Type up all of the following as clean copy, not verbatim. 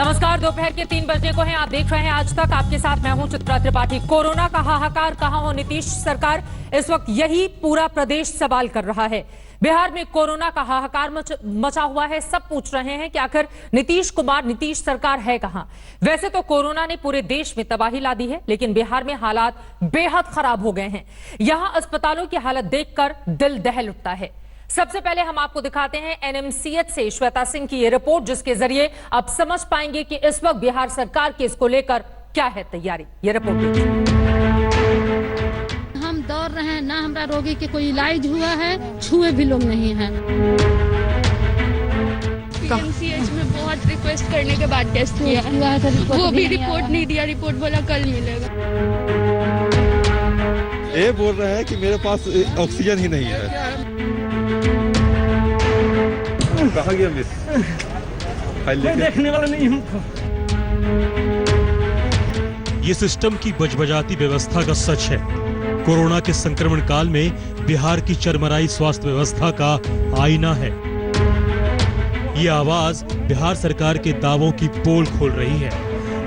नमस्कार, दोपहर के 3 बजने को हैं। आप देख रहे हैं आज तक। आपके साथ मैं हूं चित्रा त्रिपाठी। कोरोना का हाहाकार, कहां हो नीतीश सरकार, इस वक्त यही पूरा प्रदेश सवाल कर रहा है। बिहार में कोरोना का हाहाकार मचा हुआ है। सब पूछ रहे हैं कि आखिर नीतीश कुमार, नीतीश सरकार है कहां। वैसे तो कोरोना ने पूरे देश में तबाही ला दी है, लेकिन बिहार में हालात बेहद खराब हो गए हैं। यहां अस्पतालों की हालत देखकर दिल दहल उठता है। सबसे पहले हम आपको दिखाते हैं एनएमसीएच से श्वेता सिंह की ये रिपोर्ट, जिसके जरिए आप समझ पाएंगे कि इस वक्त बिहार सरकार की इसको लेकर क्या है तैयारी। ये रिपोर्ट देखिए। हम दौड़ रहे हैं, ना हमारा रोगी के कोई इलाज हुआ है, छुए भी लोग नहीं हैं। एनएमसीएच में बहुत रिक्वेस्ट करने के बाद टेस्ट किया, वो भी रिपोर्ट नहीं दिया। रिपोर्ट बोला कल मिलेगा। ये बोल रहे हैं कि मेरे पास ऑक्सीजन ही नहीं है। कहाँ गया मिस? मैं देखने वाला नहीं हूँ। ये सिस्टम की बजबजाती व्यवस्था का सच है। कोरोना के संक्रमण काल में बिहार की चरमराई स्वास्थ्य व्यवस्था का आईना है। ये आवाज बिहार सरकार के दावों की पोल खोल रही है।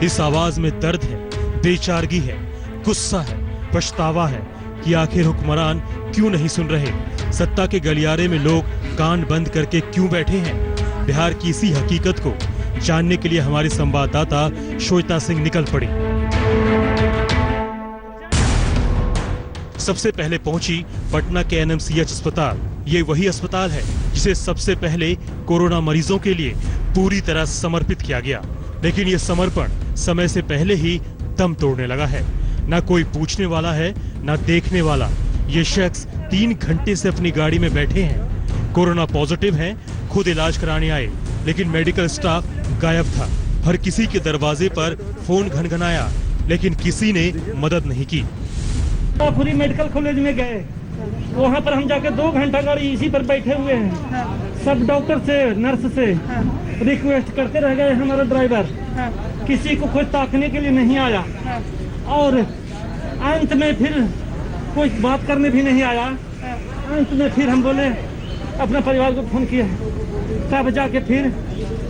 इस आवाज में दर्द है, बेचारगी है, गुस्सा है, पछतावा है कि आखिर हुक्मरान क्यों नहीं सुन रहे। सत्ता के गलियारे में लोग कान बंद करके क्यों बैठे हैं। बिहार की इसी हकीकत को जानने के लिए हमारी संवाददाता श्वेता सिंह निकल पड़ी। सबसे पहले पहुंची पटना के एनएमसीएच अस्पताल। ये वही अस्पताल है जिसे सबसे पहले कोरोना मरीजों के लिए पूरी तरह समर्पित किया गया, लेकिन ये समर्पण समय से पहले ही दम तोड़ने लगा है। ना कोई पूछने वाला है, ना देखने वाला। ये शख्स 3 घंटे से अपनी गाड़ी में बैठे हैं। कोरोना पॉजिटिव हैं, खुद इलाज कराने आए, लेकिन मेडिकल स्टाफ गायब था। हर किसी के दरवाजे पर फोन घनघनाया, लेकिन किसी ने मदद नहीं की। पूरी मेडिकल कॉलेज में गए, वहाँ पर हम जाके 2 घंटा गाड़ी इसी पर बैठे हुए हैं। सब डॉक्टर से, नर्स से रिक्वेस्ट करते रह गए। हमारा ड्राइवर किसी को कोई ताकने के लिए नहीं आया, और अंत में फिर कोई बात करने भी नहीं आया। अंत में फिर हम बोले, अपना परिवार को फोन किया, तब जाके फिर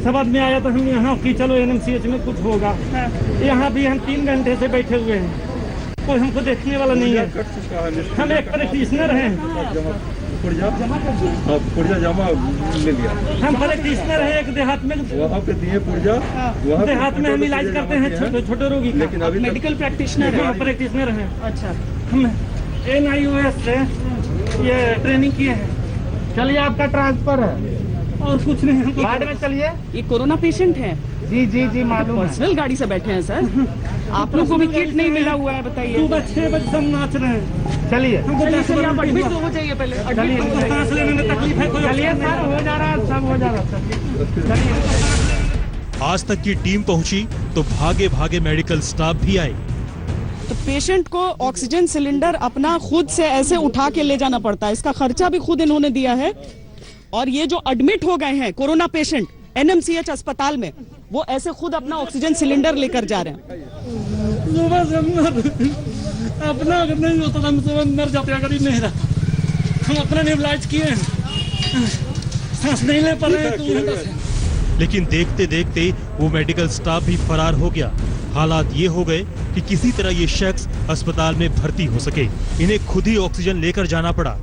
सब आदमी आया तो हम यहाँ की चलो एनएमसीएच में कुछ होगा। यहाँ भी हम 3 घंटे से बैठे हुए हैं, कोई हमको देखने वाला नहीं है। हम एक प्रैक्टिशनर हैं। हम प्रैक्टिशनर हैं एक देहात में। वहाँ पे दिए पुर्जा, देहात में हम इलाज करते हैं छोटे छोटे रोगी। लेकिन अभी मेडिकल प्रैक्टिशनर हैं, प्रैक्टिशनर हैं। अच्छा, हम NIOS से ये ट्रेनिंग किए हैं। चलिए, आपका ट्रांसफर है और कुछ नहीं। हमको गार्ड में चलिए। ये कोरोना पेशेंट है? जी जी जी, मालूम है। पर्सनल गाड़ी से बैठे हैं सर। आप लोगों को भी किट नहीं मिला हुआ है, बताइए। सुबह 6 बजे सब नाच रहे हैं। चलिए, हमको आप एडमिट तो हो जाइए पहले। सांस लेने में तकलीफ है। चलिए सर, हो जा रहा है, सब हो जा रहा है। आज तक की टीम पहुंची तो भागे भागे मेडिकल स्टाफ भी आए। तो पेशेंट को ऑक्सीजन सिलेंडर अपना खुद से ऐसे उठा के ले जाना पड़ता है। इसका खर्चा भी खुद इन्होंने दिया है। और ये जो एडमिट हो गए हैं कोरोना पेशेंट एनएमसीएच अस्पताल में, वो ऐसे खुद अपना ऑक्सीजन सिलेंडर लेकर जा रहे हैं। अपना अगर नहीं होता तो हम सुबह मर जाते अगर ही नहीं रहता। हम अपना इलाज किए हैं, सांस नहीं ले पा रहे हैं। लेकिन देखते देखते वो मेडिकल स्टाफ भी फरार हो गया। हालात ये हो गए कि किसी तरह ये शख्स अस्पताल में भर्ती हो सके। इन्हें खुद ही ऑक्सीजन लेकर जाना पड़ा।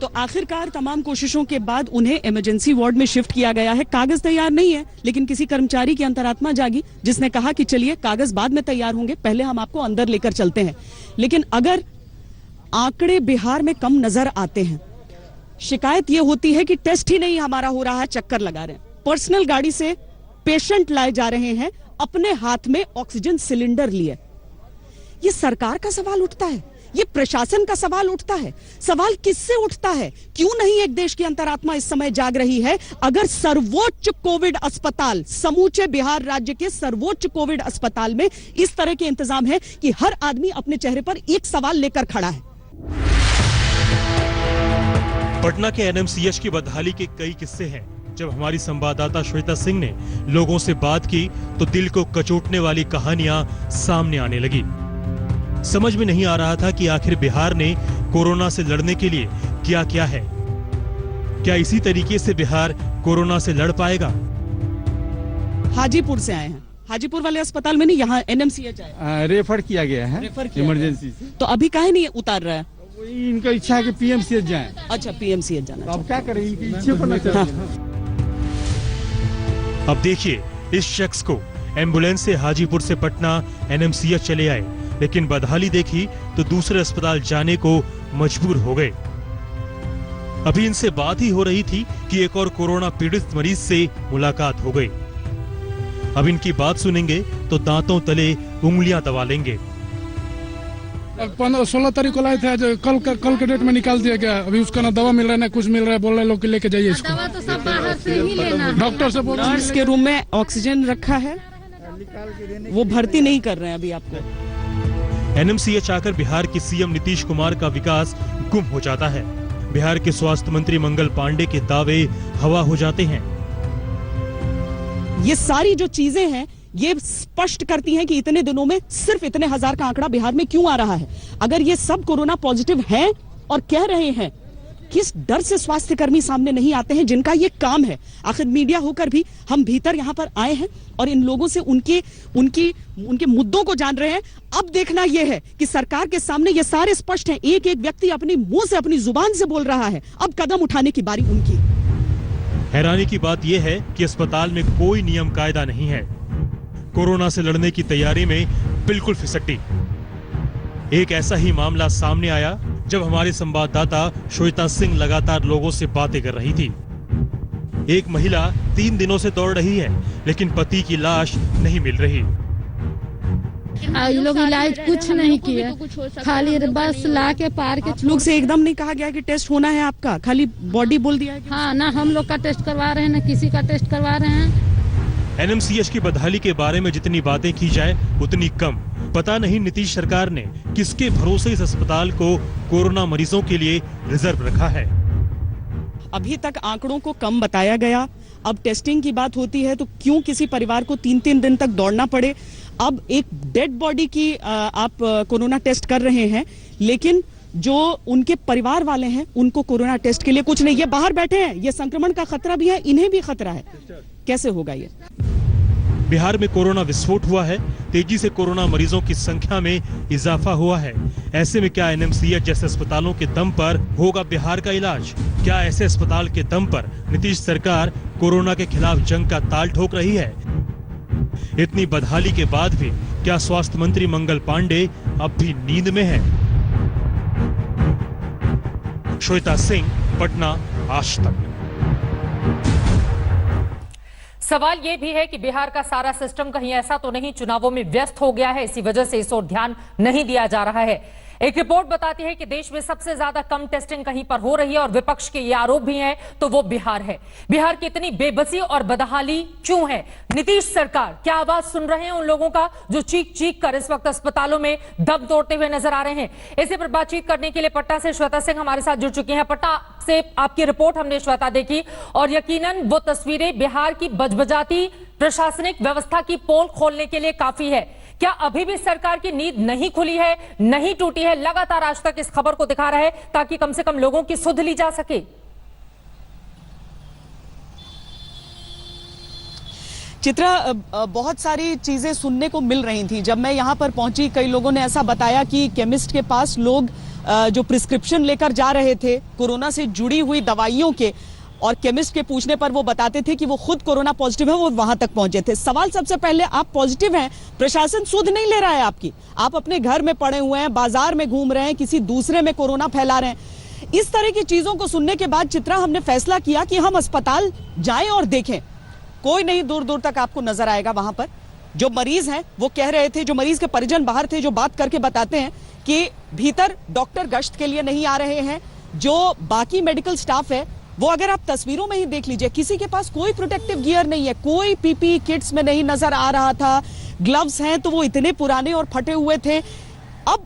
तो आखिरकार तमाम कोशिशों के बाद उन्हें इमरजेंसी वार्ड में शिफ्ट किया गया है। कागज तैयार नहीं है, लेकिन किसी कर्मचारी की अंतरात्मा जागी, जिसने कहा कि चलिए कागज बाद में तैयार होंगे, पहले हम आपको अंदर लेकर चलते हैं। लेकिन अगर आंकड़े बिहार में कम नजर आते हैं, शिकायत यह होती है कि टेस्ट ही नहीं हमारा हो रहा है, चक्कर लगा रहे हैं। पर्सनल गाड़ी से पेशेंट लाए जा रहे हैं, अपने हाथ में ऑक्सीजन सिलेंडर लिए। ये सरकार का सवाल उठता है, ये प्रशासन का सवाल उठता है। सवाल किससे उठता है? क्यों नहीं एक देश की अंतरात्मा इस समय जाग रही है? अगर सर्वोच्च कोविड अस्पताल, समूचे बिहार राज्य के सर्वोच्च कोविड अस्पताल में इस तरह के इंतजाम है कि हर आदमी अपने चेहरे पर एक सवाल लेकर खड़ा है। पटना के एनएमसीएच की बदहाली के कई किस्से हैं। जब हमारी संवाददाता श्वेता सिंह ने लोगों से बात की तो दिल को कचोटने वाली कहानियां सामने आने लगी। समझ में नहीं आ रहा था कि आखिर बिहार ने कोरोना से लड़ने के लिए किया क्या है। क्या इसी तरीके से बिहार कोरोना से लड़ पाएगा? हाजीपुर से आए हैं, हाजीपुर वाले अस्पताल में नहीं, यहाँ एनएमसीएच आए। रेफर किया गया है रेफर किया इमरजेंसी से। तो अभी काहे नहीं उतार रहा है? वही इनका इच्छा है कि पीएमसीएच जाएं। अच्छा, पीएमसीएच जाना। अब क्या करें, इनकी इच्छा पर नहीं चल। अब देखिए, इस शख्स को एम्बुलेंस से हाजीपुर से पटना एनएमसीएच चले आए, लेकिन बदहाली देखी तो दूसरे अस्पताल जाने को मजबूर हो गए। अभी इनसे बात ही हो रही थी कि एक और कोरोना पीड़ित मरीज से मुलाकात हो गई। अब इनकी बात सुनेंगे तो दांतों तले उंगलियां दबा लेंगे। 16 तारीख को लाए थे, आज कल के डेट में निकाल दिया गया। अभी उसका ना दवा मिल रहा है ना कुछ मिल रहा है, बोल रहे लोग कि लेके जाइए इसको। दवा तो सब बाहर से ही लेना है। डॉक्टर से बोल नर्स के रूम में ऑक्सीजन रखा है, वो भर्ती नहीं कर रहे हैं अभी आपको। एनएमसीएच आकर बिहार के सीएम नीतीश कुमार का विकास गुम हो जाता है। बिहार के स्वास्थ्य मंत्री मंगल पांडे के दावे हवा हो जाते हैं। ये सारी जो चीजें हैं ये स्पष्ट करती हैं कि इतने दिनों में सिर्फ इतने हजार का आंकड़ा बिहार में क्यों आ रहा है। अगर ये सब कोरोना पॉजिटिव हैं और कह रहे हैं, किस डर से स्वास्थ्य कर्मी सामने नहीं आते हैं जिनका ये काम है। आखिर मीडिया होकर भी हम भीतर यहाँ पर आए हैं और इन लोगों से उनके मुद्दों को जान रहे हैं। अब देखना यह है कि सरकार के सामने ये सारे स्पष्ट हैं, एक एक व्यक्ति अपनी मुंह से अपनी जुबान से बोल रहा है। अब कदम उठाने की बारी उनकी। हैरानी की बात यह है कि अस्पताल में कोई नियम कायदा नहीं है। कोरोना से लड़ने की तैयारी में बिल्कुल फिसड्डी। एक ऐसा ही मामला सामने आया जब हमारे संवाददाता श्वेता सिंह लगातार लोगों से बातें कर रही थी। एक महिला 3 दिनों से दौड़ रही है, लेकिन पति की लाश नहीं मिल रही। ये लोग इलाज कुछ नहीं किया, खाली बस ला के पार के लोग से एकदम नहीं कहा गया कि टेस्ट होना है आपका, खाली बॉडी बोल दिया है। हाँ, ना हम लोग का टेस्ट करवा रहे हैं, ना किसी का टेस्ट करवा रहे हैं। एनएमसीएच की बदहाली के बारे में जितनी बातें की जाए उतनी कम। पता नहीं नीतीश सरकार ने किसके भरोसे इस अस्पताल को कोरोना मरीजों के लिए रिजर्व रखा है। अभी तक आंकड़ों को कम बताया गया, अब टेस्टिंग की बात होती है तो क्यों किसी परिवार को 3-3 दिन तक दौड़ना पड़े। अब एक डेड बॉडी की आप कोरोना टेस्ट कर रहे हैं, लेकिन जो उनके परिवार वाले हैं उनको कोरोना टेस्ट के लिए कुछ नहीं। ये बाहर बैठे हैं, ये संक्रमण का खतरा भी है, इन्हें भी खतरा है। कैसे होगा ये? बिहार में कोरोना विस्फोट हुआ है, तेजी से कोरोना मरीजों की संख्या में इजाफा हुआ है। ऐसे में क्या एनएमसीएच जैसे अस्पतालों के दम पर होगा बिहार का इलाज? क्या ऐसे अस्पताल के दम पर नीतीश सरकार कोरोना के खिलाफ जंग का ताल ठोक रही है? इतनी बदहाली के बाद भी क्या स्वास्थ्य मंत्री मंगल पांडे अब भी नींद में है? श्वेता सिंह, पटना, आज तक। सवाल यह भी है कि बिहार का सारा सिस्टम कहीं ऐसा तो नहीं चुनावों में व्यस्त हो गया है, इसी वजह से इस ओर ध्यान नहीं दिया जा रहा है। एक रिपोर्ट बताती है कि देश में सबसे ज्यादा कम टेस्टिंग कहीं पर हो रही है और विपक्ष के ये आरोप भी हैं, तो वो बिहार है। बिहार की इतनी बेबसी और बदहाली क्यों है? नीतीश सरकार क्या आवाज सुन रहे हैं उन लोगों का जो चीख चीख कर इस वक्त अस्पतालों में दम तोड़ते हुए नजर आ रहे हैं? इसी पर बातचीत करने के लिए पटना से श्वेता सिंह हमारे साथ जुड़ चुकी हैं। पटना से आपकी रिपोर्ट हमने श्वेता देखी और यकीनन वो तस्वीरें बिहार की बजबजाती प्रशासनिक व्यवस्था की पोल खोलने के लिए काफी है। क्या अभी भी सरकार की नींद नहीं खुली है, नहीं टूटी है? लगातार आज तक इस खबर को दिखा रहा है ताकि कम से कम लोगों की सुध ली जा सके। चित्रा, बहुत सारी चीजें सुनने को मिल रही थी। जब मैं यहाँ पर पहुंची, कई लोगों ने ऐसा बताया कि केमिस्ट के पास लोग जो प्रिस्क्रिप्शन लेकर जा रहे थे कोरोना से जुड़ी हुई दवाइयों के, और केमिस्ट के पूछने पर वो बताते थे कि वो खुद कोरोना पॉजिटिव है, वो वहां तक पहुंचे थे। सवाल सबसे पहले, आप पॉजिटिव हैं, प्रशासन सुध नहीं ले रहा है आपकी, आप अपने घर में पड़े हुए हैं, बाजार में घूम रहे हैं, किसी दूसरे में कोरोना फैला रहे हैं। इस तरह की चीजों को सुनने के बाद चित्रा, हमने फैसला किया कि हम अस्पताल जाएं और देखें। कोई नहीं दूर दूर तक आपको नजर आएगा। वहां पर जो मरीज हैं वो कह रहे थे, जो मरीज के परिजन बाहर थे, जो बात करके बताते हैं कि भीतर डॉक्टर गश्त के लिए नहीं आ रहे हैं। जो बाकी मेडिकल स्टाफ है वो अगर आप तस्वीरों में ही देख लीजिए, किसी के पास कोई प्रोटेक्टिव गियर नहीं है, कोई पीपी किट्स में नहीं नजर आ रहा था। ग्लव्स हैं तो वो इतने पुराने और फटे हुए थे। अब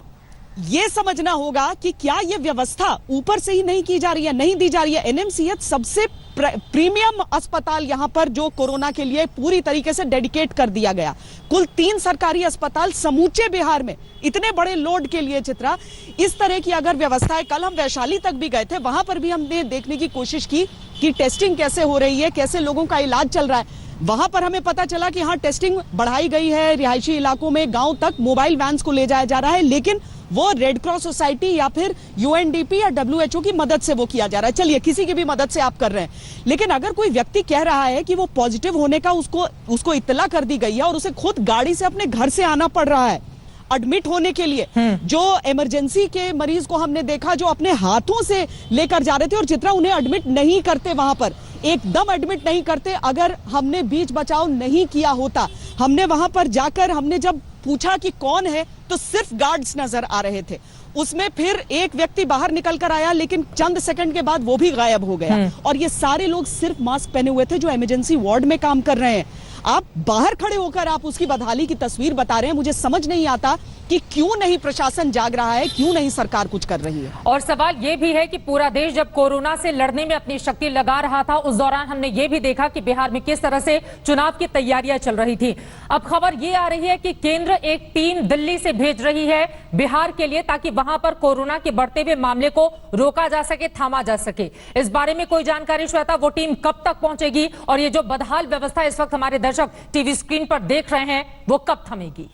ये समझना होगा कि क्या ये व्यवस्था ऊपर से ही नहीं की जा रही है, नहीं दी जा रही है। एनएमसीएच सबसे प्रीमियम अस्पताल यहां पर जो कोरोना के लिए पूरी तरीके से डेडिकेट कर दिया गया। कुल 3 सरकारी अस्पताल समूचे बिहार में इतने बड़े लोड के लिए। चित्रा, इस तरह की अगर व्यवस्था है, कल हम वैशाली तक भी गए थे, वहां पर भी हमने देखने की कोशिश की कि टेस्टिंग कैसे हो रही है, कैसे लोगों का इलाज चल रहा है। वहां पर हमें पता चला कि हाँ टेस्टिंग बढ़ाई गई है, रिहायशी इलाकों में गांव तक मोबाइल वैन्स को ले जाया जा रहा है, लेकिन वो रेड क्रॉस सोसाइटी या फिर यूएनडीपी या WHO की मदद से वो किया जा रहा है। चलिए किसी की भी मदद से आप कर रहे हैं, लेकिन अगर कोई व्यक्ति कह रहा है कि वो पॉजिटिव होने का उसको इत्तला कर दी गई है और उसे खुद गाड़ी से अपने घर से आना पड़ रहा है एडमिट होने के लिए, जो इमरजेंसी के मरीज को हमने देखा जो अपने हाथों से लेकर जा रहे थे और चित्रा उन्हें एडमिट नहीं करते, वहां पर एकदम एडमिट नहीं करते। अगर हमने बीच बचाव नहीं किया होता, हमने वहां पर जाकर हमने जब पूछा कि कौन है तो सिर्फ गार्ड्स नजर आ रहे थे। उसमें फिर एक व्यक्ति बाहर निकल कर आया, लेकिन चंद सेकंड के बाद वो भी गायब हो गया। और ये सारे लोग सिर्फ मास्क पहने हुए थे जो इमरजेंसी वार्ड में काम कर रहे हैं। आप बाहर खड़े होकर आप उसकी बदहाली की तस्वीर बता रहे हैं। मुझे समझ नहीं आता कि क्यों नहीं प्रशासन जाग रहा है, क्यों नहीं सरकार कुछ कर रही है। और सवाल यह भी है कि पूरा देश जब कोरोना से लड़ने में अपनी शक्ति लगा रहा था, उस दौरान हमने ये भी देखा कि बिहार में किस तरह से चुनाव की तैयारियां चल रही थी। अब खबर ये आ रही है कि केंद्र एक टीम दिल्ली से भेज रही है बिहार के लिए, ताकि वहां पर कोरोना के बढ़ते हुए मामले को रोका जा सके, थामा जा सके। इस बारे में कोई जानकारी श्वेता, वो टीम कब तक पहुंचेगी और ये जो बदहाल व्यवस्था इस वक्त हमारे दर्शक टीवी स्क्रीन पर देख रहे हैं वो कब थमेगी?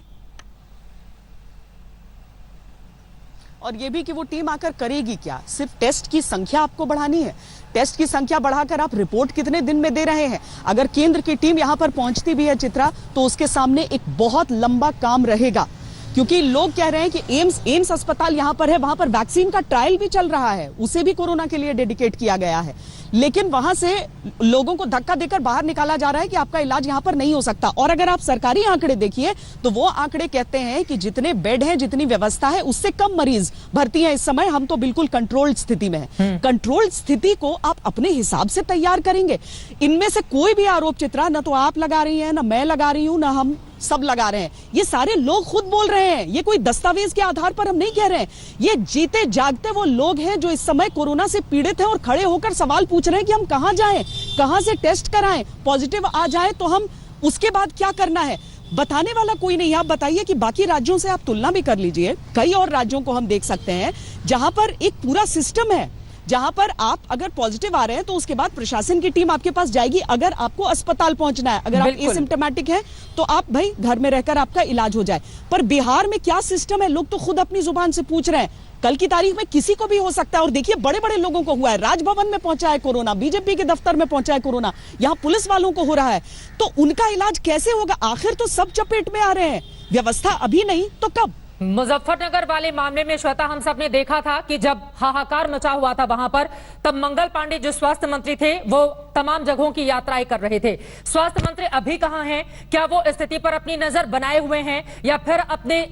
और ये भी कि वो टीम आकर करेगी क्या? सिर्फ टेस्ट की संख्या आपको बढ़ानी है। टेस्ट की संख्या बढ़ाकर आप रिपोर्ट कितने दिन में दे रहे हैं? अगर केंद्र की टीम यहां पर पहुंचती भी है चित्रा, तो उसके सामने एक बहुत लंबा काम रहेगा, क्योंकि लोग कह रहे हैं कि एम्स अस्पताल यहां पर है, वहां पर वैक्सीन का ट्रायल भी चल रहा है, उसे भी कोरोना के लिए डेडिकेट किया गया है, लेकिन वहां से लोगों को धक्का देकर बाहर निकाला जा रहा है कि आपका इलाज यहां पर नहीं हो सकता। और अगर आप सरकारी आंकड़े देखिए तो वो आंकड़े कहते हैं कि जितने बेड हैं, जितनी व्यवस्था है, उससे कम मरीज भर्ती हैं इस समय। हम तो बिल्कुल कंट्रोल्ड स्थिति में हैं। कंट्रोल्ड स्थिति को आप अपने हिसाब से तैयार करेंगे। इनमें से कोई भी आरोप चित्रा न तो आप लगा रही हैं, न मैं लगा रही हूं, न हम सब लगा रहे हैं, ये सारे लोग खुद बोल रहे हैं। ये कोई दस्तावेज के आधार पर हम नहीं कह रहे हैं, ये जीते जागते वो लोग हैं जो इस समय कोरोना से पीड़ित हैं और खड़े होकर सवाल पूछ रहे हैं कि हम कहां जाएं, कहां से टेस्ट कराएं, पॉजिटिव आ जाए तो हम उसके बाद क्या करना है। बताने वाला कोई नहीं। आप बताइए कि बाकी राज्यों से आप तुलना भी कर लीजिए, कई और राज्यों को हम देख सकते हैं जहां पर एक पूरा सिस्टम है, जहां पर आप अगर पॉजिटिव आ रहे हैं तो उसके बाद प्रशासन की टीम आपके पास जाएगी। अगर आपको अस्पताल पहुंचना है, अगर आप एसिम्प्टोमेटिक हैं तो आप भाई घर में रहकर आपका इलाज हो जाए। पर बिहार में क्या सिस्टम है, लोग तो खुद अपनी जुबान से पूछ रहे हैं। कल की तारीख में किसी को भी हो सकता है। और देखिए बड़े बड़े लोगों को हुआ है, राजभवन में पहुंचा है कोरोना, बीजेपी के दफ्तर में पहुंचा है कोरोना, यहां पुलिस वालों को हो रहा है, तो उनका इलाज कैसे होगा? आखिर तो सब चपेट में आ रहे हैं। व्यवस्था अभी नहीं तो कब? मुजफ्फरनगर वाले मामले में श्वेता हम सब ने देखा था कि जब हाहाकार मचा हुआ था वहां पर, तब मंगल पांडे जो स्वास्थ्य मंत्री थे वो तमाम जगहों की यात्राएं कर रहे थे। स्वास्थ्य मंत्री अभी कहां हैं? क्या वो स्थिति पर अपनी नजर बनाए हुए हैं या फिर अपने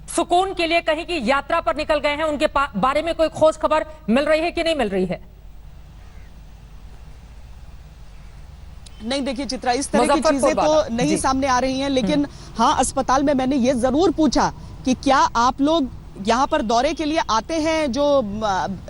सुकून के लिए कहीं की यात्रा पर निकल गए हैं? उनके बारे में कोई खोज खबर मिल रही है कि नहीं मिल रही है? नहीं, देखिए चित्रा, इस तरह की चीजें तो नहीं सामने आ रही हैं, लेकिन हाँ अस्पताल में मैंने ये जरूर पूछा कि क्या आप लोग यहाँ पर दौरे के लिए आते हैं, जो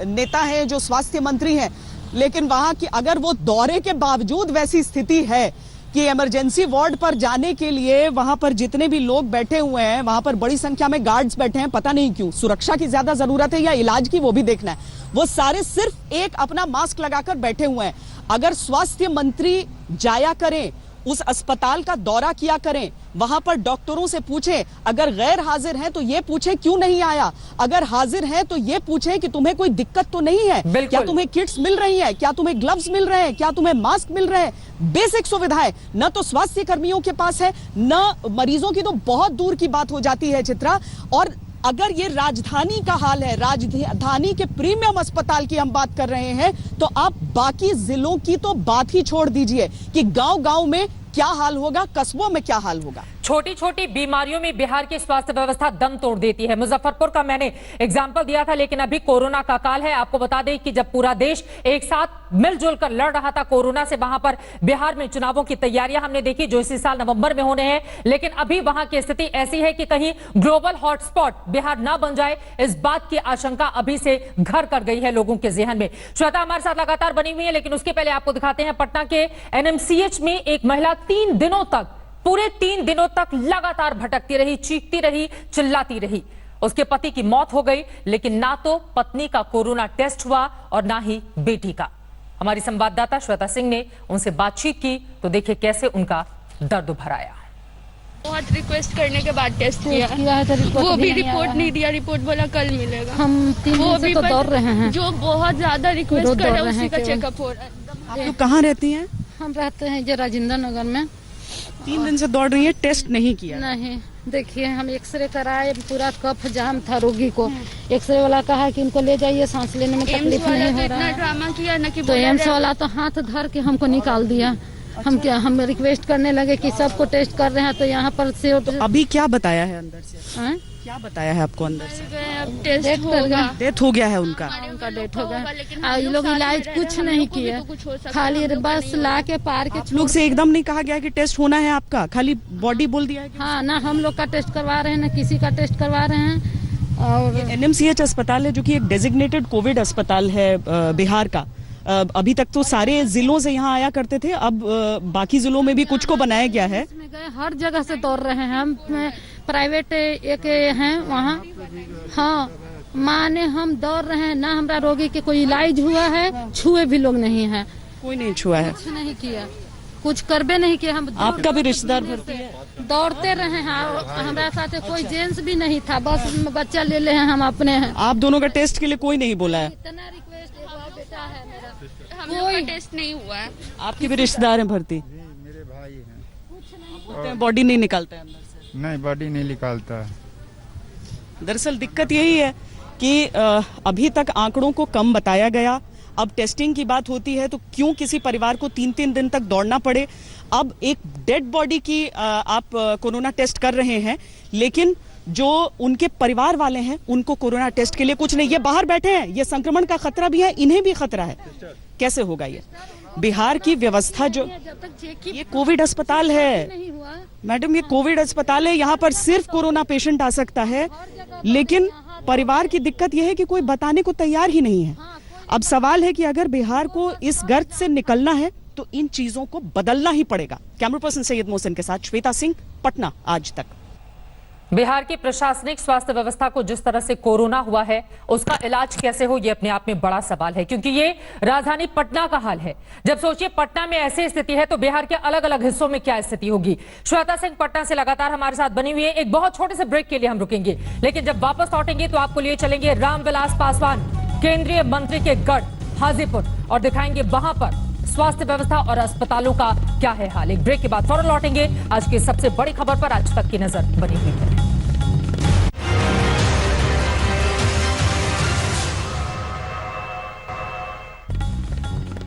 नेता हैं, जो स्वास्थ्य मंत्री हैं, लेकिन वहां की अगर वो दौरे के बावजूद वैसी स्थिति है कि इमरजेंसी वार्ड पर जाने के लिए वहां पर जितने भी लोग बैठे हुए हैं, वहां पर बड़ी संख्या में गार्ड्स बैठे हैं, पता नहीं क्यों, सुरक्षा की ज्यादा जरूरत है या इलाज की, वो भी देखना है। वो सारे सिर्फ एक अपना मास्क लगाकर बैठे हुए हैं। अगर स्वास्थ्य मंत्री जाया करें, उस अस्पताल का दौरा किया करें, वहां पर डॉक्टरों से पूछें, अगर गैर हाजिर हैं तो ये पूछें क्यों नहीं आया, अगर हाजिर हैं तो ये पूछें कि तुम्हें कोई दिक्कत तो नहीं है, क्या तुम्हें किट्स मिल रही हैं, क्या तुम्हें ग्लव्स मिल रहे हैं, क्या तुम्हें मास्क मिल रहे हैं। बेसिक सुविधाएं न तो स्वास्थ्य कर्मियों के पास है, न मरीजों की, तो बहुत दूर की बात हो जाती है चित्रा। और अगर ये राजधानी का हाल है, राजधानी के प्रीमियम अस्पताल की हम बात कर रहे हैं, तो आप बाकी जिलों की तो बात ही छोड़ दीजिए कि गांव-गांव में क्या हाल होगा, कस्बों में क्या हाल होगा। छोटी छोटी बीमारियों में बिहार की स्वास्थ्य व्यवस्था दम तोड़ देती है। मुजफ्फरपुर का मैंने एग्जाम्पल दिया था, लेकिन अभी कोरोना का काल है। आपको बता दें कि जब पूरा देश एक साथ मिलजुल कर लड़ रहा था कोरोना से, वहां पर बिहार में चुनावों की तैयारियां हमने देखी जो इसी साल नवंबर में होने हैं। लेकिन अभी वहां की स्थिति ऐसी है कि कहीं ग्लोबल हॉटस्पॉट बिहार ना बन जाए, इस बात की आशंका अभी से घर कर गई है लोगों के जेहन में। श्वेता हमारे साथ लगातार बनी हुई है, लेकिन उसके पहले आपको दिखाते हैं पटना के एनएमसीएच में एक महिला 3 दिनों तक, पूरे 3 दिनों तक लगातार भटकती रही, चीखती रही, चिल्लाती रही। उसके पति की मौत हो गई, लेकिन ना तो पत्नी का कोरोना टेस्ट हुआ और ना ही बेटी का। हमारी संवाददाता श्वेता सिंह ने उनसे बातचीत की तो देखिए कैसे उनका दर्द उभर आया। बहुत रिक्वेस्ट करने के बाद टेस्ट किया है तो रिपोर्ट वो भी नहीं रिपोर्ट आया। नहीं दिया, रिपोर्ट बोला कल मिलेगा। हम 3 वो दिन से भी तो पर दौड़ रहे हैं। जो बहुत ज्यादा रिक्वेस्ट रोज कर रहे दौड़ हैं रहे उसी का हैं केवल। चेकअप हो रहा है। आप लोग कहाँ रहती हैं? हम रहते हैं जो राजेंद्र नगर में। 3 दिन से दौड़ रही है, टेस्ट नहीं किया। नहीं, देखिए हम एक्सरे कराए, पूरा कफ जाम था रोगी को। एक्सरे वाला कहा कि उनको ले जाइए, सांस लेने में एम्स तकलीफ वाला नहीं तो हो इतना रहा है। ड्रामा किया ना कि तो एम्स वाला तो हाथ धर के हमको निकाल दिया। हम रिक्वेस्ट करने लगे कि सबको टेस्ट कर रहे हैं तो यहाँ पर से अभी क्या बताया है अंदर से? हैं? क्या बताया है आपको अंदर से? अब टेस्ट डेथ कर होगा। गया। डेथ हो गया है उनका। उनका डेथ हो गया। लेकिन ये लोग इलाज कुछ नहीं किए, खाली बस ला के पार के आप लोग से एकदम नहीं कहा गया कि टेस्ट होना है आपका, खाली बॉडी बोल दिया है कि हाँ ना हम लोग का टेस्ट करवा रहे हैं ना किसी का टेस्ट करवा रहे हैं। और एनएमसीएच अस्पताल है जो कि एक डेजिग्नेटेड कोविड अस्पताल है बिहार का। अभी तक तो सारे जिलों से यहाँ आया करते थे, अब बाकी जिलों में भी कुछ को बनाया गया है। इसमें गए हर जगह से दौड़ रहे हैं हम। प्राइवेट एक हैं वहाँ, हाँ माने हम दौड़ रहे हैं ना। हमारा रोगी के कोई इलाज हुआ है, छुए भी लोग नहीं है, कोई नहीं छुआ है, कुछ नहीं किया, कुछ करबे नहीं किया। हम आपका भी रिश्तेदार भर्ती है? दौड़ते रहे हैं। हमारे साथ कोई जेंट्स भी नहीं था, बस बच्चा ले ले हैं हम अपने हैं। आप दोनों का टेस्ट के लिए कोई नहीं बोला है? इतना रिक्वेस्ट, एक और बेटा है मेरा, हम लोग का टेस्ट नहीं हुआ है। आपके भी रिश्तेदार हैं भर्ती? मेरे भाई हैं। बोलते हैं बॉडी नहीं निकालता है अंदर से। नहीं, बॉडी नहीं निकालता। दरअसल दिक्कत यही है कि अभी तक आंकड़ों को कम बताया गया। अब टेस्टिंग की बात होती है तो क्यों किसी परिवार को 3-3 दिन तक दौड़ना पड़े। अब एक डेड बॉडी की आप कोरोना टेस्ट कर रहे हैं, लेकिन जो उनके परिवार वाले हैं उनको कोरोना टेस्ट के लिए कुछ नहीं। ये बाहर बैठे हैं, ये संक्रमण का खतरा भी है, इन्हें भी खतरा है। कैसे होगा ये? बिहार की व्यवस्था जो, ये कोविड अस्पताल है मैडम, ये कोविड अस्पताल है, यहाँ पर सिर्फ कोरोना पेशेंट आ सकता है, लेकिन परिवार की दिक्कत यह है कि कोई बताने को तैयार ही नहीं है। अब सवाल है कि अगर बिहार को इस गर्त से निकलना है तो इन चीजों को बदलना ही पड़ेगा। कैमरा पर्सन सैयद मोहसिन के साथ श्वेता सिंह, पटना आज तक। बिहार की प्रशासनिक स्वास्थ्य व्यवस्था को जिस तरह से कोरोना हुआ है, उसका इलाज कैसे हो, ये अपने आप में बड़ा सवाल है, क्योंकि ये राजधानी पटना का हाल है। जब सोचिए पटना में ऐसी स्थिति है तो बिहार के अलग अलग हिस्सों में क्या स्थिति होगी। श्वेता सिंह पटना से लगातार हमारे साथ बनी हुई है। एक बहुत छोटे से ब्रेक के लिए हम रुकेंगे, लेकिन जब वापस लौटेंगे तो आपको लिए चलेंगे रामविलास पासवान, केंद्रीय मंत्री के गढ़ हाजीपुर, और दिखाएंगे वहां पर स्वास्थ्य व्यवस्था और अस्पतालों का क्या है हाल। एक ब्रेक के बाद फौरन लौटेंगे। आज की सबसे बड़ी खबर पर आज तक की नजर बनी हुई है।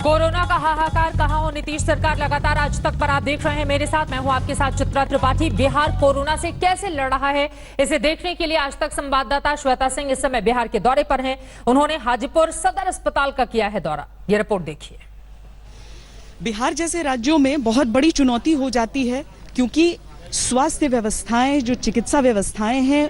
कोरोना का हाहाकार, कहां हो नीतीश सरकार, लगातार आज तक पर आप देख रहे हैं मेरे साथ। मैं हूं आपके साथ चित्रा त्रिपाठी। बिहार कोरोना से कैसे लड़ रहा है, इसे देखने के लिए आज तक संवाददाता श्वेता सिंह इस समय बिहार के दौरे पर हैं। उन्होंने हाजीपुर सदर अस्पताल का किया है दौरा। ये रिपोर्ट देखिए। बिहार जैसे राज्यों में बहुत बड़ी चुनौती हो जाती है, क्योंकि स्वास्थ्य व्यवस्थाएं, जो चिकित्सा व्यवस्थाएं हैं,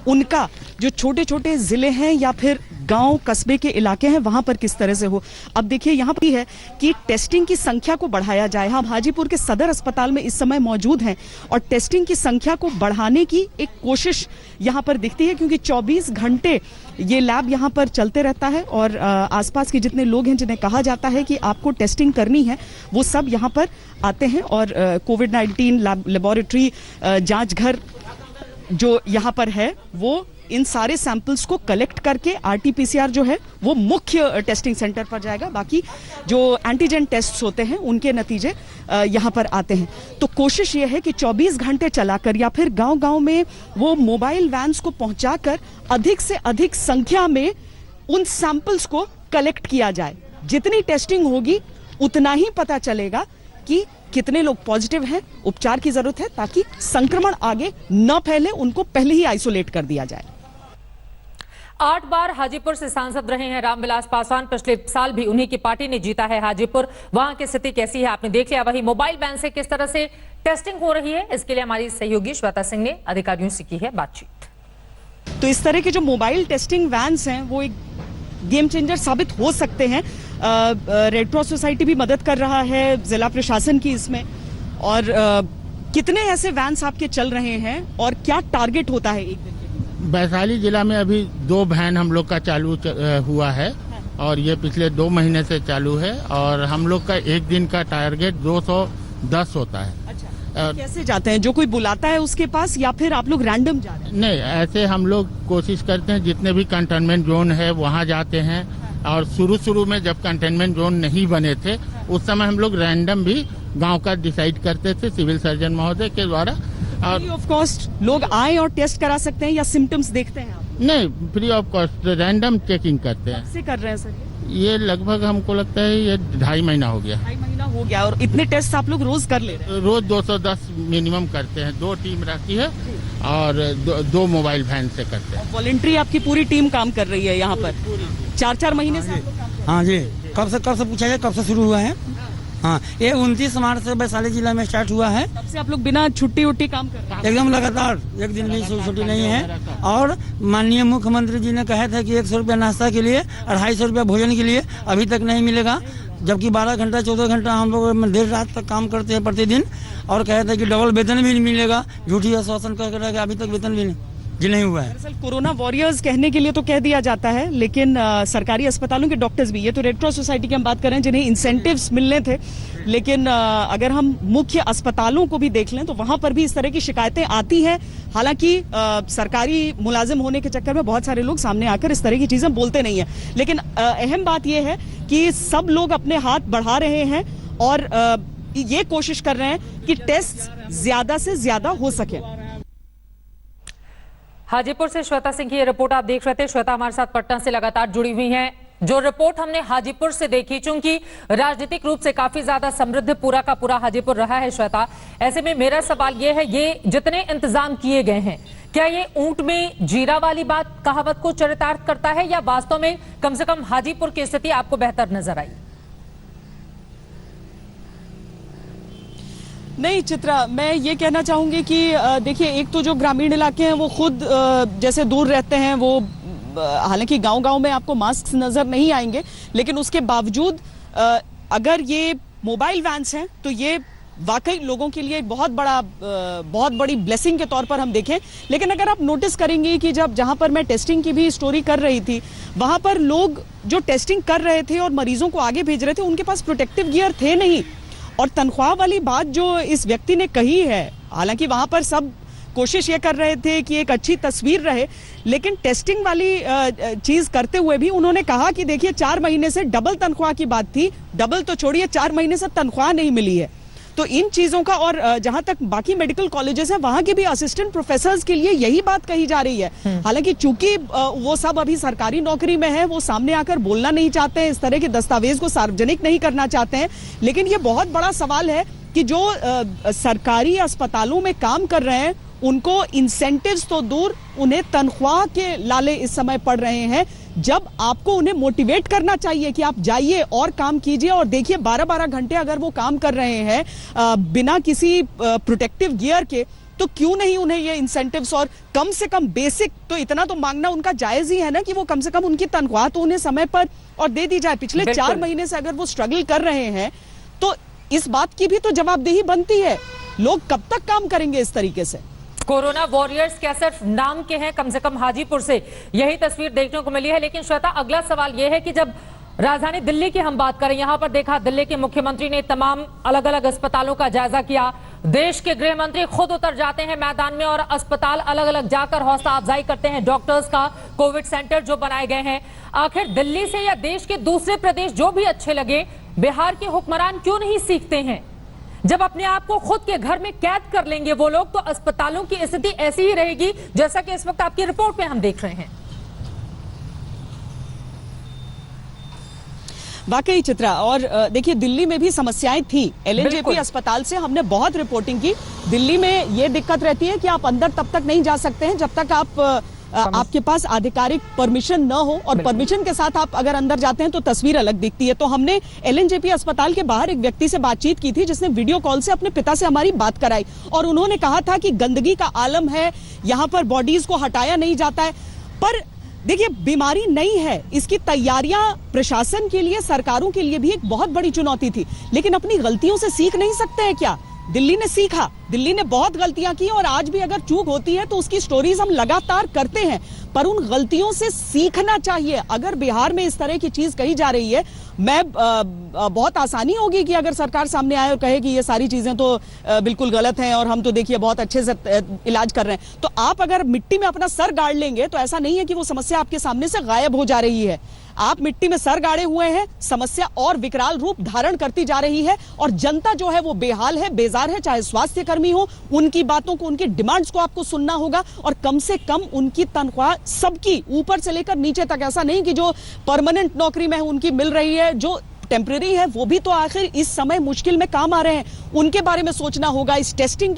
उनका जो छोटे छोटे जिले हैं या फिर गांव कस्बे के इलाके हैं, वहां पर किस तरह से हो। अब देखिए यहाँ पर है कि टेस्टिंग की संख्या को बढ़ाया जाए। हम हाजीपुर के सदर अस्पताल में इस समय मौजूद हैं और टेस्टिंग की संख्या को बढ़ाने की एक कोशिश यहाँ पर दिखती है, क्योंकि 24 घंटे ये लैब यहाँ पर चलते रहता है और आसपास के जितने लोग हैं जिन्हें कहा जाता है कि आपको टेस्टिंग करनी है, वो सब यहाँ पर आते हैं और कोविड-19 लेबोरेटरी जांच घर जो यहाँ पर है वो इन सारे सैंपल्स को कलेक्ट करके आरटी-पीसीआर जो है वो मुख्य टेस्टिंग सेंटर पर जाएगा। बाकी जो एंटीजन टेस्ट्स होते हैं उनके नतीजे यहाँ पर आते हैं। तो कोशिश ये है कि 24 घंटे चलाकर या फिर गांव-गांव में वो मोबाइल वैन्स को पहुंचाकर अधिक से अधिक संख्या में उन सैंपल्स को कलेक्ट किया जाए। जितनी टेस्टिंग होगी उतना ही पता चलेगा कि कितने लोग पॉजिटिव हैं, उपचार की जरूरत है, ताकि संक्रमण आगे न फैले, उनको पहले ही आइसोलेट कर दिया जाए। 8 बार हाजीपुर से सांसद रहे हैं रामविलास पासवान। पिछले साल भी उन्हीं की पार्टी ने जीता है हाजीपुर। वहां की स्थिति कैसी है आपने देख लिया। वही मोबाइल वैन से किस तरह से टेस्टिंग हो रही है, इसके लिए हमारी सहयोगी श्वेता सिंह ने अधिकारियों से की है बातचीत। तो इस तरह के जो मोबाइल टेस्टिंग वैन्स हैं वो एक गेम चेंजर साबित हो सकते हैं। रेड क्रॉस सोसाइटी भी मदद कर रहा है, जिला प्रशासन की इसमें। और कितने ऐसे वैन्स आपके चल रहे हैं और क्या टारगेट होता है एक दिन? वैशाली जिला में अभी 2 वैन हम लोग का चालू हुआ है और ये पिछले 2 महीने से चालू है और हम लोग का एक दिन का टारगेट 210 होता है। अच्छा, कैसे जाते हैं? जो कोई बुलाता है उसके पास या फिर आप लोग रैंडम जा रहे हैं? नहीं, ऐसे हम लोग कोशिश करते हैं जितने भी कंटेनमेंट जोन है वहाँ जाते हैं। और शुरू में जब कंटेनमेंट जोन नहीं बने थे उस समय हम लोग रैंडम भी गांव का डिसाइड करते थे सिविल सर्जन महोदय के द्वारा। और फ्री ऑफ कॉस्ट लोग आए और टेस्ट करा सकते हैं या सिम्टम्स देखते हैं आप? नहीं, free of cost random checking करते हैं। कैसे कर रहे हैं सर? ये लगभग हमको लगता है ये 2.5 महीना हो गया। 2.5 महीना हो गया और इतने टेस्ट आप लोग रोज कर ले रहे हैं? रोज 210 मिनिमम करते हैं। 2 टीम रहती है और 2 मोबाइल वैन से करते हैं। वॉलंटरी आपकी पूरी टीम काम कर रही है यहाँ पर 4-4 महीने से? हाँ जी, कब से पूछा जाए, कब से शुरू हुआ है? हाँ, ये 29 मार्च से वैशाली जिला में स्टार्ट हुआ है। तब से आप लोग बिना छुट्टी उट्टी काम कर रहे हैं? एकदम लगातार, एक दिन भी छुट्टी नहीं है। और माननीय मुख्यमंत्री जी ने कहा था कि 100 रुपया नाश्ता के लिए, 250 रुपया भोजन के लिए, अभी तक नहीं मिलेगा। जबकि 12 घंटा 14 घंटा हम लोग देर रात तक काम करते हैं प्रतिदिन और कहे थे कि डबल वेतन भी नहीं मिलेगा। झूठी आश्वासन कर रहा है, अभी तक वेतन भी नहीं हुआ है। दरअसल कोरोना वॉरियर्स कहने के लिए तो कह दिया जाता है, लेकिन सरकारी अस्पतालों के डॉक्टर्स भी, ये तो रेड क्रॉस सोसाइटी की हम बात कर रहे हैं जिन्हें इंसेंटिव्स मिलने थे, लेकिन अगर हम मुख्य अस्पतालों को भी देख लें तो वहां पर भी इस तरह की शिकायतें आती हैं। हालांकि सरकारी मुलाजिम होने के चक्कर में बहुत सारे लोग सामने आकर इस तरह की चीजें बोलते नहीं है, लेकिन अहम बात यह है कि सब लोग अपने हाथ बढ़ा रहे हैं और ये कोशिश कर रहे हैं कि टेस्ट ज्यादा से ज्यादा हो सके। हाजीपुर से श्वेता सिंह की ये रिपोर्ट आप देख रहे थे। श्वेता हमारे साथ पटना से लगातार जुड़ी हुई हैं। जो रिपोर्ट हमने हाजीपुर से देखी, चूंकि राजनीतिक रूप से काफी ज्यादा समृद्ध पूरा का पूरा हाजीपुर रहा है श्वेता, ऐसे में मेरा सवाल ये है, ये जितने इंतजाम किए गए हैं, क्या ये ऊंट में जीरा वाली बात कहावत को चरितार्थ करता है या वास्तव में कम से कम हाजीपुर की स्थिति आपको बेहतर नजर आई? नहीं चित्रा, मैं ये कहना चाहूंगी कि देखिए, एक तो जो ग्रामीण इलाके हैं वो खुद जैसे दूर रहते हैं, वो हालांकि गांव-गांव में आपको मास्क नजर नहीं आएंगे, लेकिन उसके बावजूद अगर ये मोबाइल वैन्स हैं तो ये वाकई लोगों के लिए बहुत बड़ी ब्लेसिंग के तौर पर हम देखें। लेकिन अगर आप नोटिस करेंगे कि जहां पर मैं टेस्टिंग की भी स्टोरी कर रही थी, वहां पर लोग जो टेस्टिंग कर रहे थे और मरीजों को आगे भेज रहे थे, उनके पास प्रोटेक्टिव गियर थे नहीं। और तनख्वाह वाली बात जो इस व्यक्ति ने कही है, हालांकि वहां पर सब कोशिश ये कर रहे थे कि एक अच्छी तस्वीर रहे, लेकिन टेस्टिंग वाली चीज करते हुए भी उन्होंने कहा कि देखिए 4 महीने से डबल तनख्वाह की बात थी, डबल तो छोड़िए 4 महीने से तनख्वाह नहीं मिली है। तो इन चीजों का, और जहां तक बाकी मेडिकल कॉलेजेस हैं वहां के भी असिस्टेंट प्रोफेसर्स के लिए यही बात कही जा रही है। हालांकि चूंकि वो सब अभी सरकारी नौकरी में है, वो सामने आकर बोलना नहीं चाहते हैं, इस तरह के दस्तावेज को सार्वजनिक नहीं करना चाहते हैं, लेकिन ये बहुत बड़ा सवाल है कि जो सरकारी अस्पतालों में काम कर रहे हैं उनको इंसेंटिव्स तो दूर, उन्हें तनख्वाह के लाले इस समय पड़ रहे हैं, जब आपको उन्हें मोटिवेट करना चाहिए कि आप जाइए और काम कीजिए। और देखिए 12-12 घंटे अगर वो काम कर रहे हैं बिना किसी प्रोटेक्टिव गियर के, तो क्यों नहीं उन्हें ये इंसेंटिव्स और कम से कम बेसिक तो इतना तो मांगना उनका जायज ही है ना, कि वो कम से कम उनकी तनख्वाह तो उन्हें समय पर और दे दी जाए। पिछले 4 महीने से अगर वो स्ट्रगल कर रहे हैं तो इस बात की भी तो जवाबदेही बनती है। लोग कब तक काम करेंगे इस तरीके से? कोरोना वॉरियर्स क्या सिर्फ नाम के हैं? कम से कम हाजीपुर से यही तस्वीर देखने को मिली है। लेकिन श्वेता, अगला सवाल यह है कि जब राजधानी दिल्ली की हम बात करें, यहां पर देखा दिल्ली के मुख्यमंत्री ने तमाम अलग अलग अस्पतालों का जायजा किया। देश के गृह मंत्री खुद उतर जाते हैं मैदान में और अस्पताल अलग अलग जाकर हौसला अफजाई करते हैं डॉक्टर्स का, कोविड सेंटर जो बनाए गए हैं। आखिर दिल्ली से या देश के दूसरे प्रदेश जो भी अच्छे लगे, बिहार के हुक्मरान क्यों नहीं सीखते हैं? जब अपने आप को खुद के घर में कैद कर लेंगे वो लोग, तो अस्पतालों की स्थिति ऐसी ही रहेगी जैसा कि इस वक्त आपकी रिपोर्ट में हम देख रहे हैं। वाकई चित्रा, और देखिए दिल्ली में भी समस्याएं थी। LNJP अस्पताल से हमने बहुत रिपोर्टिंग की। दिल्ली में ये दिक्कत रहती है कि आप अंदर तब तक नहीं जा सकते हैं जब तक आपके पास आधिकारिक परमिशन न हो, और परमिशन के साथ आप अगर अंदर जाते हैं तो तस्वीर अलग दिखती है। तो हमने LNJP अस्पताल के बाहर एक व्यक्ति से बातचीत की थी, जिसने वीडियो कॉल से अपने पिता से हमारी बात कराई, और उन्होंने कहा था कि गंदगी का आलम है, यहाँ पर बॉडीज को हटाया नहीं जाता है। पर देखिए, बीमारी नहीं है, इसकी तैयारियां प्रशासन के लिए, सरकारों के लिए भी एक बहुत बड़ी चुनौती थी। लेकिन अपनी गलतियों से सीख नहीं सकते हैं क्या? दिल्ली ने सीखा, दिल्ली ने बहुत गलतियां की, और आज भी अगर चूक होती है तो उसकी स्टोरीज हम लगातार करते हैं। पर उन गलतियों से सीखना चाहिए। अगर बिहार में इस तरह की चीज कही जा रही है, मैं बहुत आसानी होगी कि अगर सरकार सामने आए और कहे कि ये सारी चीजें तो बिल्कुल गलत हैं और हम तो देखिए बहुत अच्छे से इलाज कर रहे हैं। तो आप अगर मिट्टी में अपना सर गाड़ लेंगे तो ऐसा नहीं है कि वो समस्या आपके सामने से गायब हो जा रही है। आप मिट्टी में सर गाड़े हुए हैं, समस्या और विकराल रूप धारण करती जा रही है और जनता जो है वो बेहाल है, बेजार है। चाहे स्वास्थ्य कर्मी हो, उनकी बातों को, उनकी डिमांड्स को आपको सुनना होगा और कम से कम उनकी तनख्वाह सबकी ऊपर से लेकर नीचे तक, ऐसा नहीं कि जो परमानेंट नौकरी में है उनकी मिल रही है, जो टेम्परेरी है वो भी तो आखिर इस समय मुश्किल में काम आ रहे हैं, उनके बारे में सोचना होगा। इस टेस्टिंग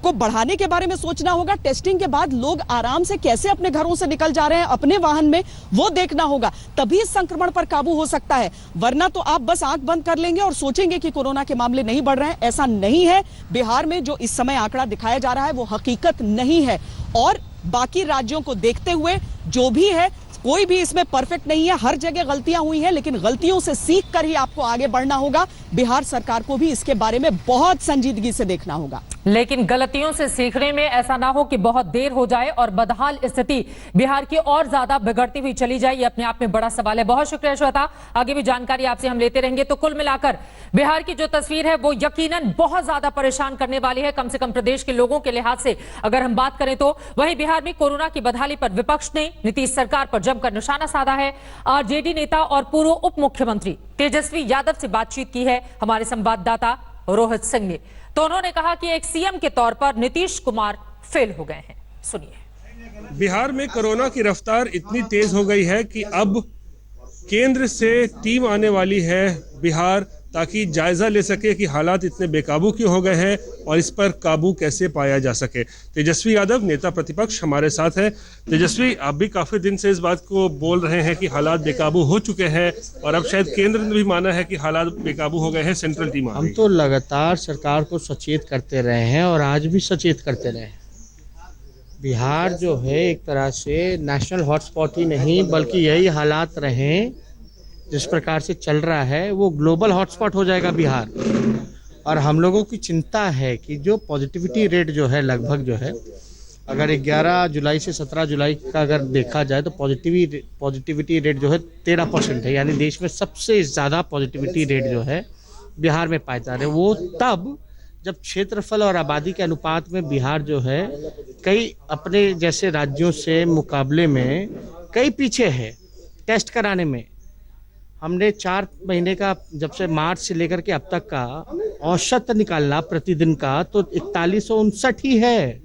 को बढ़ाने के बारे में सोचना होगा। टेस्टिंग के बाद लोग आराम से कैसे अपने घरों से निकल जा रहे हैं अपने वाहन में, वो देखना होगा। तभी इस संक्रमण पर काबू हो सकता है, वरना तो आप बस आंख बंद कर लेंगे और सोचेंगे कि कोरोना के मामले नहीं बढ़ रहे हैं। ऐसा नहीं है। बिहार में जो इस समय आंकड़ा दिखाया जा रहा है वो हकीकत नहीं है और बाकी राज्यों को देखते हुए जो भी है, कोई भी इसमें परफेक्ट नहीं है, हर जगह गलतियां हुई हैं, लेकिन गलतियों से सीख कर ही आपको आगे बढ़ना होगा। बिहार सरकार को भी इसके बारे में बहुत संजीदगी से देखना होगा। लेकिन गलतियों से सीखने में ऐसा ना हो कि बहुत देर हो जाए और बदहाल स्थिति बिहार की और ज्यादा बिगड़ती हुई चली जाए, ये अपने आप में बड़ा सवाल है। बहुत शुक्रिया श्वेता, आगे भी जानकारी आपसे हम लेते रहेंगे। तो कुल मिलाकर बिहार की जो तस्वीर है वो यकीनन बहुत ज्यादा परेशान करने वाली है, कम से कम प्रदेश के लोगों के लिहाज से अगर हम बात करें तो। वहीं बिहार में कोरोना की बदहाली पर विपक्ष ने नीतीश सरकार पर जमकर निशाना साधा है। आरजेडी नेता और पूर्व उप मुख्यमंत्री तेजस्वी यादव से बातचीत की है हमारे संवाददाता रोहित सिंह ने। तो उन्होंने कहा कि एक सीएम के तौर पर नीतीश कुमार फेल हो गए हैं। सुनिए। बिहार में कोरोना की रफ्तार इतनी तेज हो गई है कि अब केंद्र से टीम आने वाली है बिहार, ताकि जायजा ले सके कि हालात इतने बेकाबू क्यों हो गए हैं और इस पर काबू कैसे पाया जा सके। तेजस्वी यादव नेता प्रतिपक्ष हमारे साथ हैं। तेजस्वी, आप भी काफी दिन से इस बात को बोल रहे हैं कि हालात बेकाबू हो चुके हैं और अब शायद केंद्र ने भी माना है कि हालात बेकाबू हो गए हैं, सेंट्रल टीम आ गई। हम तो लगातार सरकार को सचेत करते रहे हैं और आज भी सचेत करते रहे। बिहार जो है एक तरह से नेशनल हॉटस्पॉट ही नहीं बल्कि यही हालात रहे जिस प्रकार से चल रहा है वो ग्लोबल हॉटस्पॉट हो जाएगा बिहार। और हम लोगों की चिंता है कि जो पॉजिटिविटी रेट जो है लगभग जो है, अगर 11 जुलाई से 17 जुलाई का अगर देखा जाए तो पॉजिटिविटी रेट जो है 13% है, यानी देश में सबसे ज़्यादा पॉजिटिविटी रेट जो है बिहार में पाया जा रहा है। वो तब जब क्षेत्रफल और आबादी के अनुपात में बिहार जो है कई अपने जैसे राज्यों से मुकाबले में कई पीछे है टेस्ट कराने में। हमने 4 महीने का, जब से मार्च से लेकर के अब तक का औसत निकालना प्रतिदिन का तो 4159 ही है।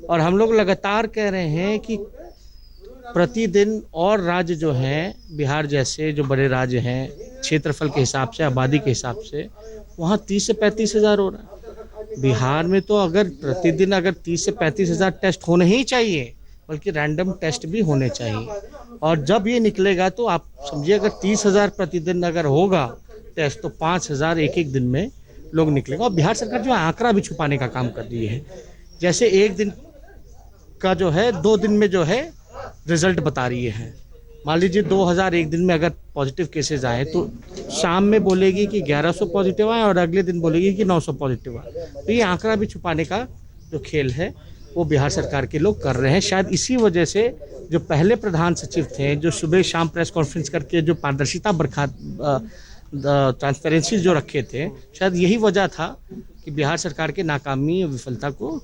और हम लोग लगातार कह रहे हैं कि प्रतिदिन और राज्य जो हैं बिहार जैसे जो बड़े राज्य हैं क्षेत्रफल के हिसाब से, आबादी के हिसाब से, वहाँ 30 से 35 हज़ार हो रहा है। बिहार में तो अगर प्रतिदिन अगर 30 से 35 हज़ार टेस्ट होने ही चाहिए, बल्कि रैंडम टेस्ट भी होने चाहिए। और जब ये निकलेगा तो आप समझिए अगर 30,000 प्रतिदिन अगर होगा टेस्ट तो 5,000 एक दिन में लोग निकलेगा। और बिहार सरकार जो आंकड़ा भी छुपाने का काम कर रही है, जैसे एक दिन का जो है 2 दिन में जो है रिजल्ट बता रही है। मान लीजिए 2000 एक दिन में अगर पॉजिटिव केसेस आए तो शाम में बोलेगी कि 1100 पॉजिटिव आए और अगले दिन बोलेगी कि 900 पॉजिटिव आए। तो ये आंकड़ा भी छुपाने का जो खेल है वो बिहार सरकार के लोग कर रहे हैं। शायद इसी वजह से जो पहले प्रधान सचिव थे, जो सुबह शाम प्रेस कॉन्फ्रेंस करके जो पारदर्शिता ट्रांसपेरेंसी जो रखे थे, शायद यही वजह था कि बिहार सरकार के नाकामी और विफलता को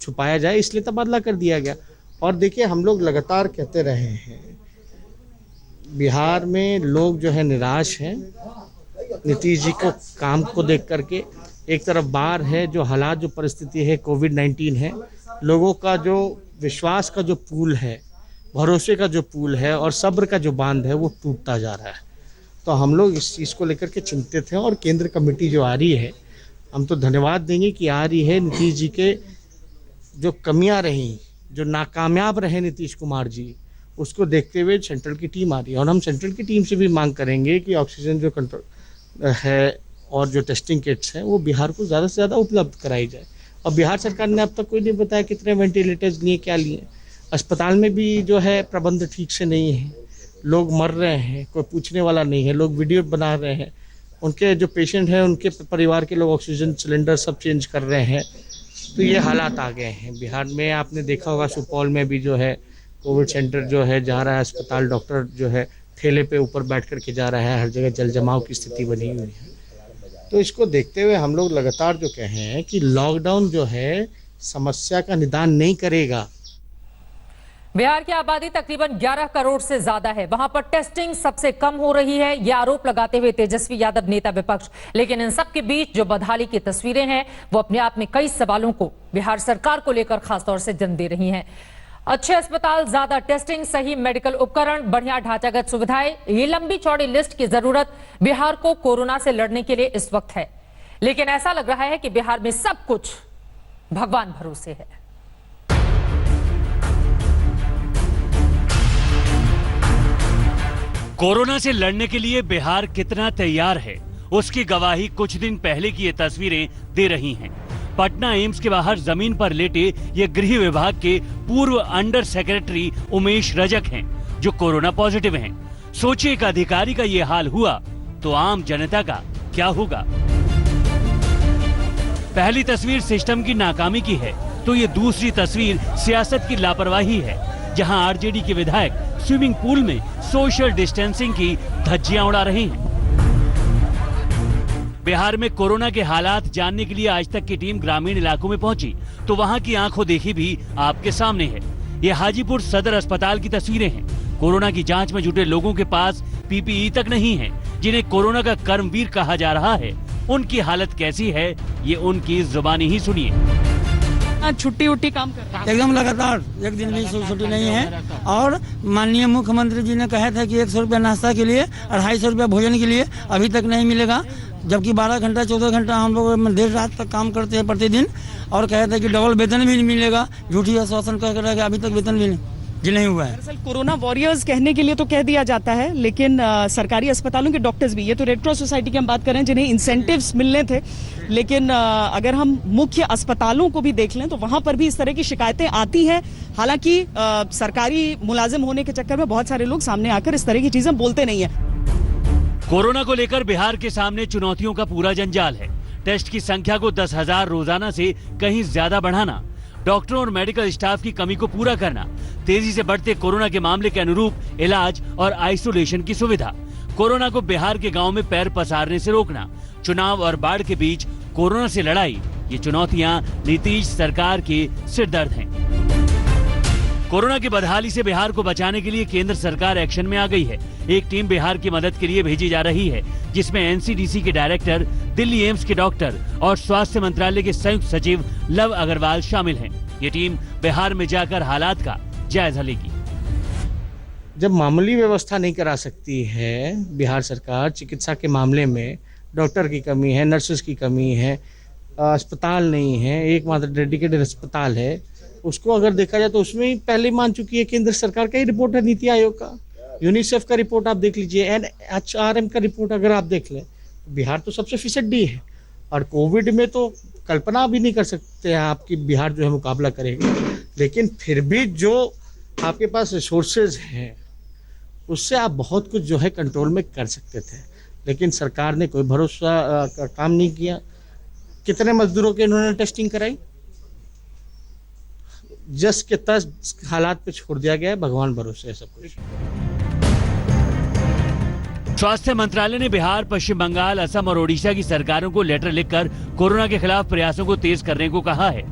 छुपाया जाए, इसलिए तबादला कर दिया गया। और देखिए हम लोग लगातार कहते रहे हैं बिहार में लोग जो है निराश हैं नीतीश जी को काम को देख करके। एक तरफ बाढ़ है, जो हालात जो परिस्थिति है कोविड-19 है, लोगों का जो विश्वास का जो पूल है, भरोसे का जो पूल है और सब्र का जो बांध है वो टूटता जा रहा है। तो हम लोग इस चीज़ को लेकर के चिंतित हैं। और केंद्र कमेटी जो आ रही है, हम तो धन्यवाद देंगे कि आ रही है। नीतीश जी के जो कमियां रहीं, जो नाकामयाब रहे नीतीश कुमार जी, उसको देखते हुए सेंट्रल की टीम आ रही है। और हम सेंट्रल की टीम से भी मांग करेंगे कि ऑक्सीजन जो कंट्रोल है और जो टेस्टिंग किट्स हैं वो बिहार को ज़्यादा से ज़्यादा उपलब्ध कराई जाए। और बिहार सरकार ने अब तक कोई नहीं बताया कितने वेंटिलेटर्स लिए, क्या लिए। अस्पताल में भी जो है प्रबंध ठीक से नहीं है, लोग मर रहे हैं, कोई पूछने वाला नहीं है, लोग वीडियो बना रहे हैं। उनके जो पेशेंट हैं उनके परिवार के लोग ऑक्सीजन सिलेंडर सब चेंज कर रहे हैं। तो ये हालात आ गए हैं बिहार में। आपने देखा होगा सुपौल में भी जो है कोविड सेंटर जो है जा रहा है, अस्पताल डॉक्टर जो है ठेले पे ऊपर बैठ कर के जा रहा है, हर जगह जल जमाव की स्थिति बनी हुई है। तो इसको देखते हुए हम लोग लगातार जो कहे हैं कि लॉकडाउन जो है समस्या का निदान नहीं करेगा। बिहार की आबादी तकरीबन 11 करोड़ से ज्यादा है, वहां पर टेस्टिंग सबसे कम हो रही है, यह आरोप लगाते हुए तेजस्वी यादव नेता विपक्ष। लेकिन इन सब के बीच जो बदहाली की तस्वीरें हैं वो अपने आप में कई सवालों को बिहार सरकार को लेकर खासतौर से जन्म दे रही हैं। अच्छे अस्पताल, ज्यादा टेस्टिंग, सही मेडिकल उपकरण, बढ़िया ढांचागत सुविधाएं, ये लंबी चौड़ी लिस्ट की जरूरत बिहार को कोरोना से लड़ने के लिए इस वक्त है। लेकिन ऐसा लग रहा है कि बिहार में सब कुछ भगवान भरोसे है। कोरोना से लड़ने के लिए बिहार कितना तैयार है, उसकी गवाही कुछ दिन पहले की ये तस्वीरें दे रही हैं। पटना एम्स के बाहर जमीन पर लेटे ये गृह विभाग के पूर्व अंडर सेक्रेटरी उमेश रजक हैं, जो कोरोना पॉजिटिव हैं। सोचिए एक अधिकारी का ये हाल हुआ तो आम जनता का क्या होगा। पहली तस्वीर सिस्टम की नाकामी की है तो ये दूसरी तस्वीर सियासत की लापरवाही है, जहां आरजेडी के विधायक स्विमिंग पूल में सोशल डिस्टेंसिंग की धज्जियां उड़ा रहे हैं। बिहार में कोरोना के हालात जानने के लिए आज तक की टीम ग्रामीण इलाकों में पहुंची तो वहां की आंखों देखी भी आपके सामने है। ये हाजीपुर सदर अस्पताल की तस्वीरें हैं। कोरोना की जांच में जुटे लोगों के पास पीपीई तक नहीं है, जिन्हें कोरोना का कर्मवीर कहा जा रहा है। उनकी हालत कैसी है, ये उनकी जुबानी ही सुनिए। छुट्टी उट्टी काम कर रहा है एकदम लगातार, एक दिन भी छुट्टी नहीं है। और माननीय मुख्यमंत्री जी ने कहा था कि 100 रुपया नाश्ता के लिए, 250 रुपया भोजन के लिए, अभी तक नहीं मिलेगा। जबकि 12 घंटा 14 घंटा हम लोग देर रात तक काम करते हैं प्रतिदिन, और कहा था कि डबल वेतन भी नहीं मिलेगा। झूठी आश्वासन कह रहा है, अभी तक वेतन भी नहीं हुआ है। दरअसल कोरोना वॉरियर्स कहने के लिए तो कह दिया जाता है, लेकिन सरकारी अस्पतालों के डॉक्टर्स भी, ये तो रेड क्रॉस सोसाइटी की हम बात कर रहे हैं जिन्हें इंसेंटिव्स मिलने थे, लेकिन अगर हम मुख्य अस्पतालों को भी देख लें तो वहां पर भी इस तरह की शिकायतें आती हैं। हालांकि सरकारी मुलाजिम होने के चक्कर में बहुत सारे लोग सामने आकर इस तरह की चीजें बोलते नहीं है। कोरोना को लेकर बिहार के सामने चुनौतियों का पूरा जंजाल है। टेस्ट की संख्या को 10,000 रोजाना से कहीं ज्यादा बढ़ाना, डॉक्टरों और मेडिकल स्टाफ की कमी को पूरा करना, तेजी से बढ़ते कोरोना के मामले के अनुरूप इलाज और आइसोलेशन की सुविधा, कोरोना को बिहार के गांव में पैर पसारने से रोकना, चुनाव और बाढ़ के बीच कोरोना से लड़ाई, ये चुनौतियां नीतीश सरकार के सिरदर्द हैं। कोरोना की बदहाली से बिहार को बचाने के लिए केंद्र सरकार एक्शन में आ गई है। एक टीम बिहार की मदद के लिए भेजी जा रही है, जिसमें एनसीडीसी के डायरेक्टर, दिल्ली एम्स के डॉक्टर और स्वास्थ्य मंत्रालय के संयुक्त सचिव लव अग्रवाल शामिल हैं। ये टीम बिहार में जाकर हालात का जायजा लेगी। जब मामूली व्यवस्था नहीं करा सकती है बिहार सरकार, चिकित्सा के मामले में डॉक्टर की कमी है, नर्सेस की कमी है, अस्पताल नहीं है, एकमात्र डेडिकेटेड अस्पताल है, उसको अगर देखा जाए तो उसमें ही पहले मान चुकी है केंद्र सरकार का ही रिपोर्ट है, नीति आयोग का, यूनिसेफ का रिपोर्ट आप देख लीजिए, एनएचआरएम का रिपोर्ट अगर आप देख लें, बिहार तो सबसे फीसदी है। और कोविड में तो कल्पना भी नहीं कर सकते हैं आपकी बिहार जो है मुकाबला करेगी, लेकिन फिर भी जो आपके पास रिसोर्सेज हैं उससे आप बहुत कुछ जो है कंट्रोल में कर सकते थे, लेकिन सरकार ने कोई भरोसा का काम नहीं किया। कितने मजदूरों के इन्होंने टेस्टिंग कराई, जस के तस हालात पे छोड़ दिया गया है, भगवान भरोसे है सब कुछ। स्वास्थ्य मंत्रालय ने बिहार, पश्चिम बंगाल, असम और ओडिशा की सरकारों को लेटर लिखकर कोरोना के खिलाफ प्रयासों को तेज करने को कहा है।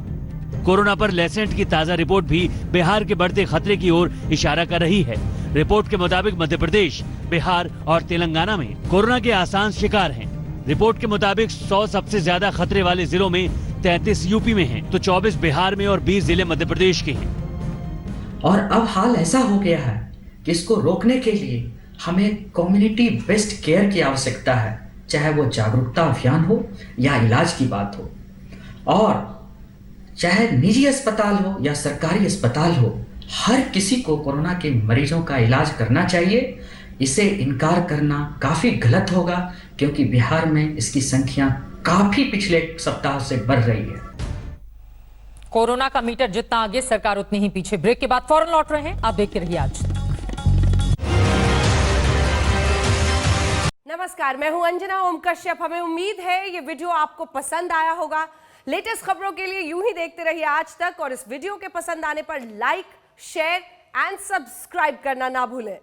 कोरोना पर लेसेंट की ताजा रिपोर्ट भी बिहार के बढ़ते खतरे की ओर इशारा कर रही है। रिपोर्ट के मुताबिक मध्य प्रदेश, बिहार और तेलंगाना में कोरोना के आसान शिकार हैं। रिपोर्ट के मुताबिक 100 सबसे ज्यादा खतरे वाले जिलों में 33 यूपी में हैं, तो 24 बिहार में और 20 जिले मध्य प्रदेश के हैं। और अब हाल ऐसा हो गया है कि इसको रोकने के लिए हमें कम्युनिटी बेस्ड केयर की आवश्यकता है, चाहे वो जागरूकता अभियान हो या इलाज की बात हो, और चाहे निजी अस्पताल हो या सरकारी अस्पताल हो, हर किसी को कोरोना के मरीजों का इलाज करना चाहिए। इसे इनकार करना काफी गलत होगा, क्योंकि बिहार में इसकी संख्या काफी पिछले सप्ताह से बढ़ रही है। कोरोना का मीटर जितना आगे, सरकार उतनी ही पीछे। ब्रेक के बाद फौरन लौट रहे हैं, आप देखते रहिए आज तक। नमस्कार, मैं हूं अंजना ओम कश्यप। हमें उम्मीद है ये वीडियो आपको पसंद आया होगा। लेटेस्ट खबरों के लिए यूं ही देखते रहिए आज तक, और इस वीडियो के पसंद आने पर लाइक, शेयर एंड सब्सक्राइब करना ना भूलें।